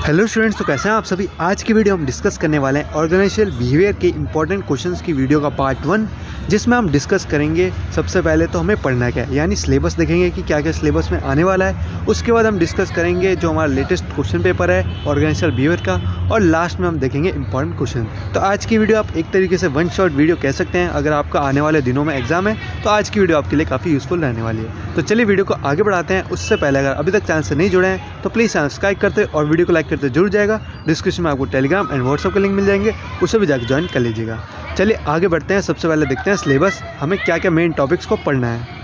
Hello students, तो कैसे हैं आप सभी। आज की वीडियो हम डिस्कस करने वाले हैं ऑर्गेनाइजेशनल बिहेवियर के इंपॉर्टेंट क्वेश्चंस की वीडियो का पार्ट 1, जिसमें हम डिस्कस करेंगे सबसे पहले तो हमें पढ़ना क्या है, यानी सिलेबस देखेंगे कि क्या क्या सिलेबस में आने वाला है। उसके बाद हम डिस्कस करेंगे जो हमारा लेटेस्ट क्वेश्चन पेपर है ऑर्गेनाइजेशनल बिहेवियर का, और लास्ट में हम देखेंगे इंपॉर्टेंट क्वेश्चन। तो आज की वीडियो आप एक तरीके से वन शॉट वीडियो कह सकते हैं। अगर आपका आने वाले दिनों में एग्जाम है तो आज की वीडियो आपके लिए काफ़ी यूजफुल रहने वाली है। तो चलिए वीडियो को आगे बढ़ाते हैं। उससे पहले अगर अभी तक चैनल से नहीं जुड़े हैं तो प्लीज़ सब्सक्राइब करते और वीडियो को लाइक करते जुड़ जाएगा। डिस्क्रिप्शन में आपको टेलीग्राम एंड व्हाट्सएप के लिंक मिल जाएंगे, उसे भी जाकर ज्वाइन कर लीजिएगा। चलिए आगे बढ़ते हैं। सबसे पहले देखते हैं सिलेबस, हमें क्या क्या मेन टॉपिक्स को पढ़ना है।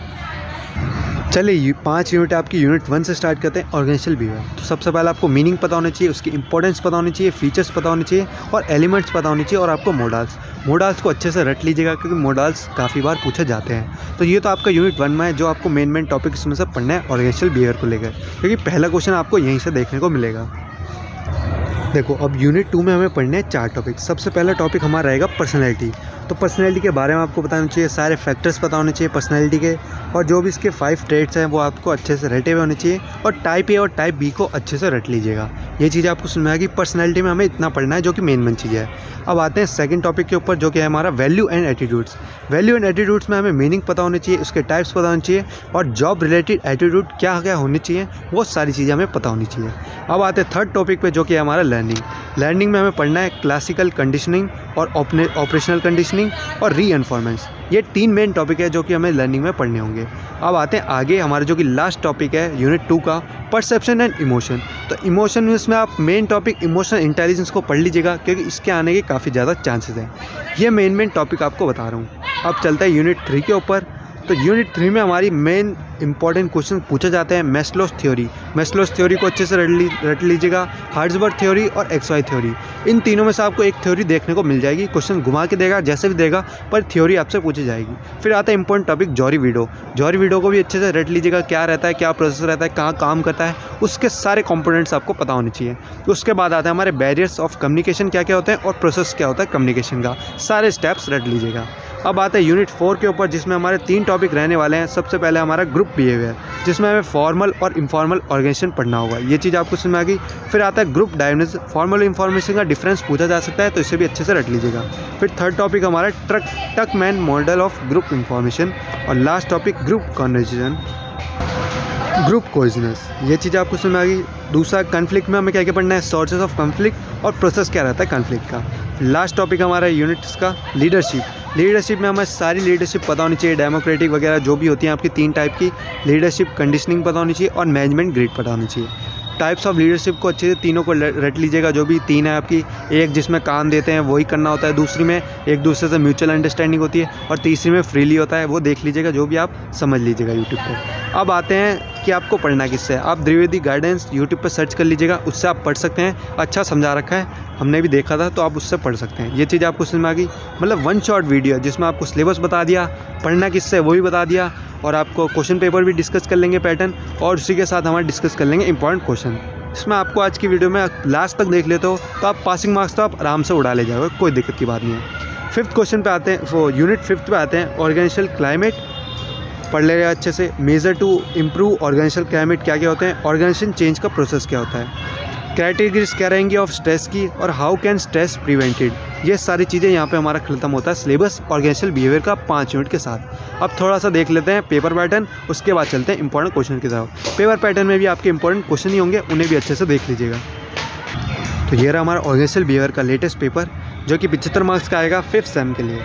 चलिए 5 यूनिट आपकी यूनिट 1 से स्टार्ट करते हैं ऑर्गेनाइजेशनल बिहेवियर। तो सबसे पहले आपको मीनिंग पता होनी चाहिए, उसकी इंपॉर्टेंस पता होनी चाहिए, फीचर्स पता होनी चाहिए और एलिमेंट्स पता होनी चाहिए, और आपको मोडाल्स को अच्छे से रट लीजिएगा क्योंकि मोडाल्स काफ़ी बार पूछे जाते हैं। तो ये तो आपका यूनिट 1 में है जो आपको मेन टॉपिक इसमें से पढ़ना है ऑर्गेनाइजेशनल बिहेवियर को लेकर, क्योंकि पहला क्वेश्चन आपको यहीं से देखने को मिलेगा। देखो, अब यूनिट 2 में हमें पढ़ने हैं 4 टॉपिक। सबसे पहला टॉपिक हमारा रहेगा पर्सनैलिटी। तो पर्सनैलिटी के बारे में आपको बताना चाहिए, सारे फैक्टर्स पता होने चाहिए पर्सनैलिटी के, और जो भी इसके 5 ट्रेड्स हैं वो आपको अच्छे से रटे हुए होने चाहिए, और टाइप ए और टाइप बी को अच्छे से रट लीजिएगा। ये चीज़ आपको सुनना है कि पर्सनैलिटी में हमें इतना पढ़ना है, जो कि मेन चीज़ है। अब आते हैं सेकंड टॉपिक के ऊपर, जो कि है हमारा value and attitudes. Value and attitudes में हमें मीनिंग पता होनी चाहिए, उसके टाइप्स पता होने चाहिए, और जॉब रिलेटेड एटीट्यूड क्या क्या होनी चाहिए वो सारी चीज़ें हमें पता होनी चाहिए। अब आते हैं थर्ड टॉपिक पे, जो कि है हमारा लर्निंग में हमें पढ़ना है क्लासिकल कंडीशनिंग और ऑपरेशनल कंडीशनिंग और रीइंफोर्समेंट। ये 3 मेन टॉपिक है जो कि हमें लर्निंग में पढ़ने होंगे। अब आते हैं आगे हमारे जो कि लास्ट टॉपिक है यूनिट 2 का, परसेप्शन एंड इमोशन। तो इमोशन में इसमें आप मेन टॉपिक इमोशनल इंटेलिजेंस को पढ़ लीजिएगा, क्योंकि इसके आने के काफ़ी ज़्यादा चांसेस हैं। ये मेन टॉपिक आपको बता रहा हूँ। अब चलता है यूनिट 3 के ऊपर। तो यूनिट 3 में हमारी मेन इंपॉर्टेंट क्वेश्चन पूछे जाते हैं मैस्लोस थ्योरी को अच्छे से रट लीजिएगा, हर्ट्ज़बर्ग थ्योरी और XY थ्योरी। इन तीनों में से आपको एक थ्योरी देखने को मिल जाएगी। क्वेश्चन घुमा के देगा, जैसे भी देगा, पर थ्योरी आपसे पूछी जाएगी। फिर आता है इंपॉर्टेंट टॉपिक जॉरी वीडो को भी अच्छे से रट लीजिएगा, क्या रहता है, क्या प्रोसेस रहता है, कहाँ काम करता है, उसके सारे कंपोनेंट्स आपको पता होने चाहिए। उसके बाद आता है हमारे बैरियर्स ऑफ कम्युनिकेशन क्या क्या होते हैं, और प्रोसेस क्या होता है कम्युनिकेशन का, सारे स्टेप्स रट लीजिएगा। अब आता है यूनिट 4 के ऊपर, जिसमें हमारे 3 टॉपिक रहने वाले हैं। सबसे पहले हमारा ग्रुप बिहेवियर, जिसमें हमें फॉर्मल और इनफॉर्मल ऑर्गेनाइजेशन पढ़ना होगा। ये चीज़ आपको समझ में आ गई। फिर आता है ग्रुप डायनेमिक्स, फॉर्मल इन्फॉर्मेशन का डिफरेंस पूछा जा सकता है, तो इसे भी अच्छे से रट लीजिएगा। फिर थर्ड टॉपिक हमारा Tuckman model of group information, और last topic group conversation, group cohesiveness. ये चीज़ आपको समझ में आ गई। दूसरा कॉन्फ्लिक्ट में हमें क्या क्या पढ़ना है, सोर्सेज ऑफ कॉन्फ्लिक्ट और प्रोसेस क्या रहता है कॉन्फ्लिक्ट का। लास्ट टॉपिक हमारा यूनिट्स का लीडरशिप में हमें सारी लीडरशिप पता होनी चाहिए, डेमोक्रेटिक वगैरह जो भी होती हैं आपकी 3 टाइप की लीडरशिप, कंडीशनिंग पता होनी चाहिए, और मैनेजमेंट ग्रेड पता होनी चाहिए। टाइप्स ऑफ लीडरशिप को अच्छे से तीनों को रट लीजिएगा, जो भी 3 है आपकी। एक जिसमें काम देते हैं वही करना होता है, दूसरी में एक दूसरे से म्यूचुअल अंडरस्टैंडिंग होती है, और तीसरी में फ्रीली होता है, वो देख लीजिएगा, जो भी आप समझ लीजिएगा यूट्यूब पर। अब आते हैं कि आपको पढ़ना किससे है। आप द्विवेदी गाइडेंस यूट्यूब पर सर्च कर लीजिएगा, उससे आप पढ़ सकते हैं। अच्छा समझा रखा है, हमने भी देखा था, तो आप उससे पढ़ सकते हैं। ये चीज़ आपको समझ में आ गई। मतलब वन शॉट वीडियो जिसमें आपको सिलेबस बता दिया, पढ़ना किससे वो भी बता दिया, और आपको क्वेश्चन पेपर भी डिस्कस कर लेंगे पैटर्न, और उसी के साथ हमारे डिस्कस कर लेंगे इंपॉर्टेंट क्वेश्चन। इसमें आपको आज की वीडियो में लास्ट तक देख लेते हो तो आप पासिंग मार्क्स तो आप आराम से उड़ा ले जाओगे, कोई दिक्कत की बात नहीं है। 5th क्वेश्चन पे आते हैं, वो यूनिट 5 पे आते हैं, ऑर्गेनाइजेशनल क्लाइमेट पढ़ लेगा अच्छे से। Major to improve organisational climate क्या क्या होते हैं, ऑर्गेनाइजेशन चेंज का प्रोसेस क्या होता है, कैटेगरीज क्या रहेंगी ऑफ स्ट्रेस की, और हाउ कैन स्ट्रेस प्रिवेंटेड। ये सारी चीज़ें यहाँ पे हमारा खत्म होता है सिलेबस ऑर्गेनाइजेशनल बिहेवियर का 5 यूनिट के साथ। अब थोड़ा सा देख लेते हैं पेपर पैटर्न, उसके बाद चलते हैं इंपॉर्टेंट क्वेश्चन की तरफ। पेपर पैटर्न में भी आपके इंपॉर्टेंट क्वेश्चन ही होंगे, उन्हें भी अच्छे से देख लीजिएगा। तो ये रहा हमारा ऑर्गेनाइजेशनल बिहेवियर का लेटेस्ट पेपर, जो कि 75 मार्क्स का आएगा 5th सेम के लिए।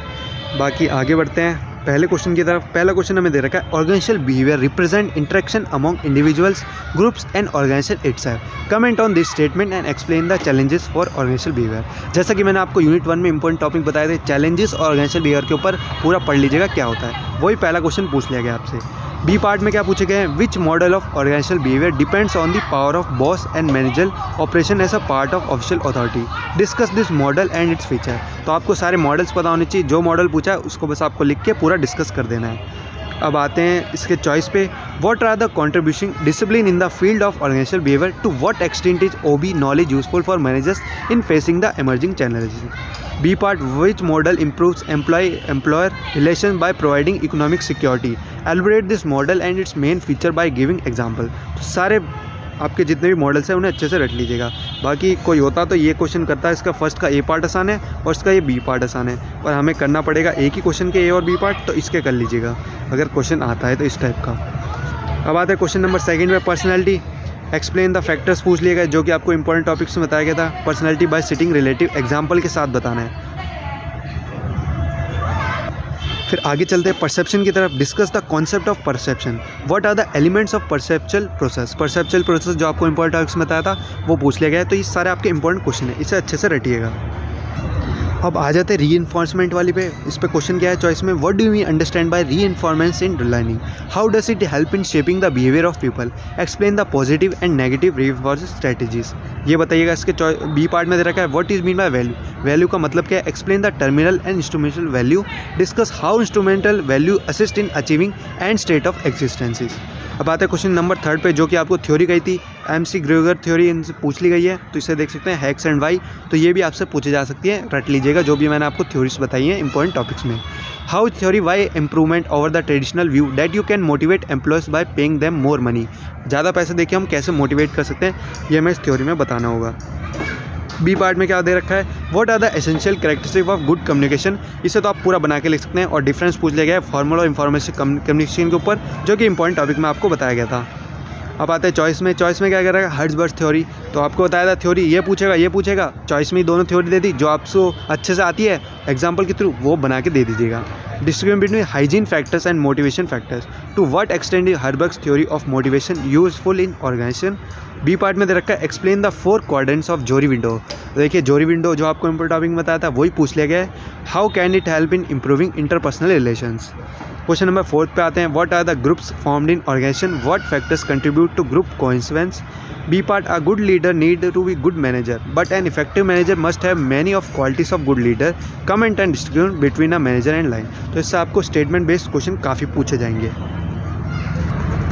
बाकी आगे बढ़ते हैं पहले क्वेश्चन की तरफ। पहला क्वेश्चन हमें दे रखा है, organisational behaviour represent interaction among individuals, groups and organisation itself. Comment on this statement and explain the challenges for organisational behaviour. जैसा कि मैंने आपको यूनिट 1 में इंपॉर्टेंट टॉपिक बताए थे, चैलेंजेस और ऑर्गेनाइजेशनल बिहेवियर के ऊपर पूरा पढ़ लीजिएगा क्या होता है। वही पहला क्वेश्चन पूछ लिया गया आपसे। बी पार्ट में क्या पूछे गए हैं, which model of organisational behaviour depends on the power of boss and manager operation as a part of official authority, discuss this model and its feature. तो आपको सारे मॉडल्स पता होने चाहिए, जो मॉडल पूछा है उसको बस आपको लिख के पूरा डिस्कस कर देना है। अब आते हैं इसके चॉइस पे, what are the contribution discipline in the field of organisational behaviour, to what extent is OB knowledge useful for managers in facing the emerging challenges. B part, which model improves employer relation by providing economic security, elaborate this model and its main feature by giving example। तो सारे आपके जितने भी models हैं उन्हें अच्छे से रट लीजिएगा। बाकी कोई होता तो ये क्वेश्चन करता है, इसका फर्स्ट का ए पार्ट आसान है और इसका ये बी पार्ट आसान है, पर हमें करना पड़ेगा एक ही क्वेश्चन के ए और बी पार्ट, तो इसके कर लीजिएगा अगर क्वेश्चन आता है तो इस टाइप का। अब आते हैं क्वेश्चन नंबर 2 में, पर्सनैलिटी एक्सप्लेन द फैक्टर्स पूछ लिया गया जो कि आपको इंपॉर्टेंट टॉपिक्स में बताया गया था। Personality bye sitting relative example के साथ बताना है। फिर आगे चलते हैं परसेप्शन की तरफ। Discuss the concept of perception, what are the elements of perceptual process. Perceptual process जो आपको इंपॉर्टेंट टॉपिक्स में बताया था वो पूछ लिया गया है, तो ये सारे आपके इंपॉर्टेंट क्वेश्चन है, इसे अच्छे से रटिएगा। अब आ जाते हैं रीइंफोर्समेंट वाली पे। इस पे क्वेश्चन क्या है चॉइस में, what do we understand by reinforcement in learning, how does it help in shaping the behaviour of people, explain the positive and negative reinforcement strategies. ये बताइएगा। इसके बी पार्ट में दे रखा है what is mean by value, value का मतलब क्या है, explain the terminal and instrumental value, discuss how instrumental value assist in achieving end state of existences. अब आते हैं क्वेश्चन नंबर 3 पे जो कि आपको थ्योरी गई थी, MC ग्रेगर थ्योरी इनसे पूछ ली गई है, तो इसे देख सकते हैं हेक्स एंड वाई, तो ये भी आपसे पूछे जा सकती है, रट लीजिएगा जो भी मैंने आपको थ्योरीज बताई हैं इंपॉर्टेंट टॉपिक्स में। How theory Y improvement over the traditional view that you can motivate employees by paying them more money, ज़्यादा पैसे देके हम कैसे मोटिवेट कर सकते हैं, ये हमें इस थ्योरी में बताना होगा। बी पार्ट में क्या दे रखा है, what are the essential characteristic of good communication, इसे तो आप पूरा बना के लिख सकते हैं, और डिफरेंस पूछ लिया गया है फॉर्मल और इंफॉर्मेशन कम्युनिकेशन के ऊपर जो कि इंपॉर्टेंट टॉपिक में आपको बताया गया था। अब आते हैं चॉइस में। चॉइस में क्या कर रहा है, हर्ट्ज़बर्ग थ्योरी, तो आपको बताया था थ्योरी ये पूछेगा, चॉइस में ही दोनों थ्योरी दे दी, जो आपको अच्छे से आती है एग्जाम्पल के थ्रू वो बना के दे दीजिएगा। Discriminate between hygiene factors and motivation factors, to what extent is Herzberg's theory of motivation useful in organisation. B part में दे रखा है explain the 4 quadrants of Johari window, देखिए जोरी विंडो जो आपको इंपॉर्टेंट टॉपिक में बताया था वही पूछ लिया गया है। How can it help in improving interpersonal relations. Question number 4 पे आते हैं, what are the groups formed in organisation, what factors contribute to group coincidence. B part, a good leader need to be good manager but an effective manager must have many of qualities of good leader, comment and distribute between a manager and line. तो इससे आपको statement based question काफ़ी पूछे जाएंगे।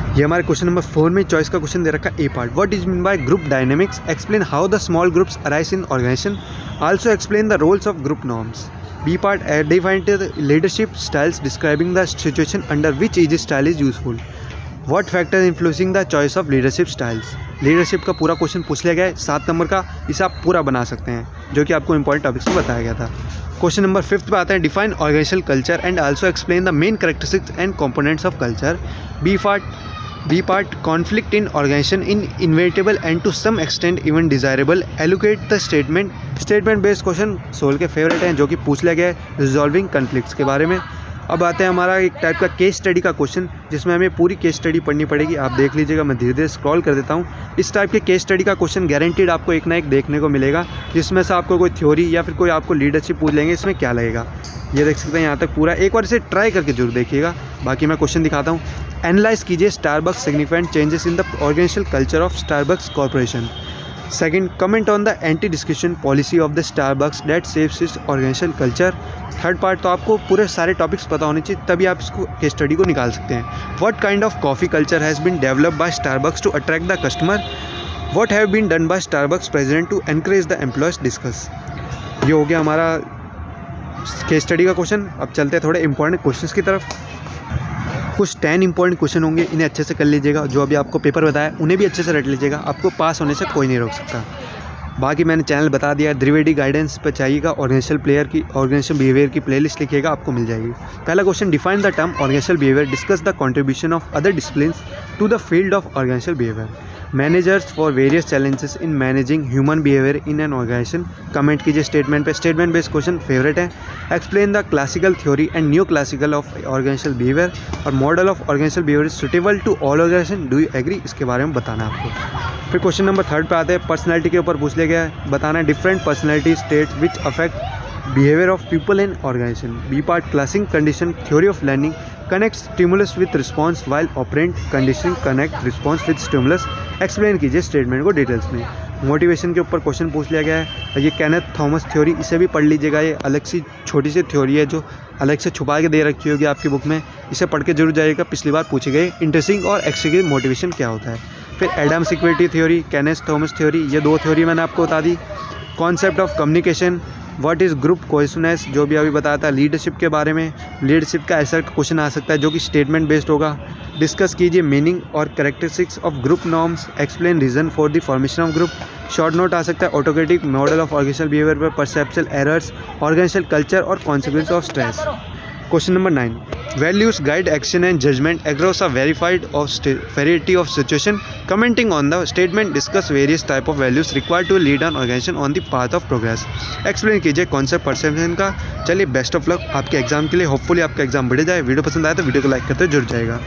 ये हमारे question number 4 में choice का क्वेश्चन दे रखा है A part, what is mean by group dynamics, explain how the small groups arise in organisation, also explain the roles of group norms. B part, define the leadership styles describing the situation under which each style is useful, what factor influencing the choice of leadership styles. Leadership का पूरा question पूछ लिया गया है 7 number का, इसे आप पूरा बना सकते हैं जो कि आपको इंपॉर्टेंट टॉपिक्स में बताया गया था। क्वेश्चन नंबर 5 पे आता है, define organisational culture and also explain the main characteristics and components of culture. B part, conflict in organization in inevitable and to some extent even desirable, allocate the statement based question सोल के favourite हैं जो कि पूछ लिया गया है resolving conflicts के बारे में। अब आते हैं हमारा एक टाइप का केस स्टडी का क्वेश्चन जिसमें हमें पूरी केस स्टडी पढ़नी पड़ेगी, आप देख लीजिएगा, मैं धीरे धीरे स्क्रॉल कर देता हूँ। इस टाइप के केस स्टडी का क्वेश्चन गारंटीड आपको एक ना एक देखने को मिलेगा, जिसमें से आपको कोई थ्योरी या फिर कोई आपको लीडरशिप पूछ लेंगे, इसमें क्या लगेगा ये देख सकते हैं यहाँ तक पूरा, एक बार इसे ट्राई करके जरूर देखिएगा। बाकी मैं क्वेश्चन दिखाता हूँ। एनालाइज कीजिए Starbucks significant changes in the organisational culture of Starbucks corporation. Second, comment on the anti description policy of the Starbucks that saves its organisational culture. Third part, तो आपको पूरे सारे टॉपिक्स पता होने चाहिए तभी आप इसको केस स्टडी को निकाल सकते हैं। What kind of coffee culture has been developed by Starbucks to attract the customer, what have been done by Starbucks president to encourage the employees, discuss. ये हो गया हमारा केस स्टडी का क्वेश्चन। अब चलते हैं थोड़े इंपॉर्टेंट क्वेश्चंस की तरफ। कुछ 10 इंपॉर्टेंट क्वेश्चन होंगे, इन्हें अच्छे से कर लीजिएगा, जो अभी आपको पेपर बताया उन्हें भी अच्छे से रट लीजिएगा, आपको पास होने से कोई नहीं रोक सकता। बाकी मैंने चैनल बता दिया, द्विवेदी गाइडेंस पर चाहिएगा, ऑर्गेनाइजेशनल बिहेवियर की प्लेलिस्ट लिखिएगा, आपको मिल जाएगी। पहला question, define the term organisational behaviour, discuss the contribution of other disciplines to the field of organisational behaviour, managers for various challenges in managing human behaviour in an organisation. Comment कीजिए statement पे, statement based question favourite है। Explain the classical theory and new classical of organisational behaviour और model of organisational behaviour suitable to all organisation, do you agree, इसके बारे में बताना है आपको। फिर क्वेश्चन नंबर 3 पे आते हैं, पर्सनैलिटी के ऊपर पूछ लिया गया है, बताना है different personality states which affect behaviour of people in organisation. B part, classing condition theory of learning, connect stimulus with response while operant conditioning, connect response with stimulus. Explain कीजिए स्टेटमेंट को डिटेल्स में। Motivation के ऊपर question पूछ लिया गया है, ये केनेथ थॉमस थ्योरी, इसे भी पढ़ लीजिएगा, ये अलग सी छोटी सी थ्योरी है जो अलग से छुपा के दे रखी होगी आपकी बुक में, इसे पढ़ के जरूर जाइएगा, पिछली बार पूछे गए इंटरेस्टिंग और एक्सट्रीम मोटिवेशन क्या होता है। फिर Adam security theory, Kenneth Thomas theory, ये 2 थ्योरी मैंने आपको बता दी। Concept of communication, what is group cohesiveness, जो भी अभी बताया था। लीडरशिप के बारे में, लीडरशिप का ऐसा क्वेश्चन आ सकता है जो कि स्टेटमेंट बेस्ड होगा। डिस्कस कीजिए मीनिंग और characteristics of group norms, explain reason for the formation of group. Short note आ सकता है autocratic model of organisational behaviour पर, परसेप्शनल एरर्स, ऑर्गेनाइजेशनल कल्चर और consequence of stress. Question number 9, values guide action and judgement across a verified of variety of situation, commenting on the statement, discuss various type of values required to lead an organisation on the path of progress. Explain कीजिए concept perception का। चलिए best of luck आपके exam के लिए, hopefully आपका exam बढ़ जाए। Video पसंद आए तो वीडियो को लाइक करते जुड़ जाएगा।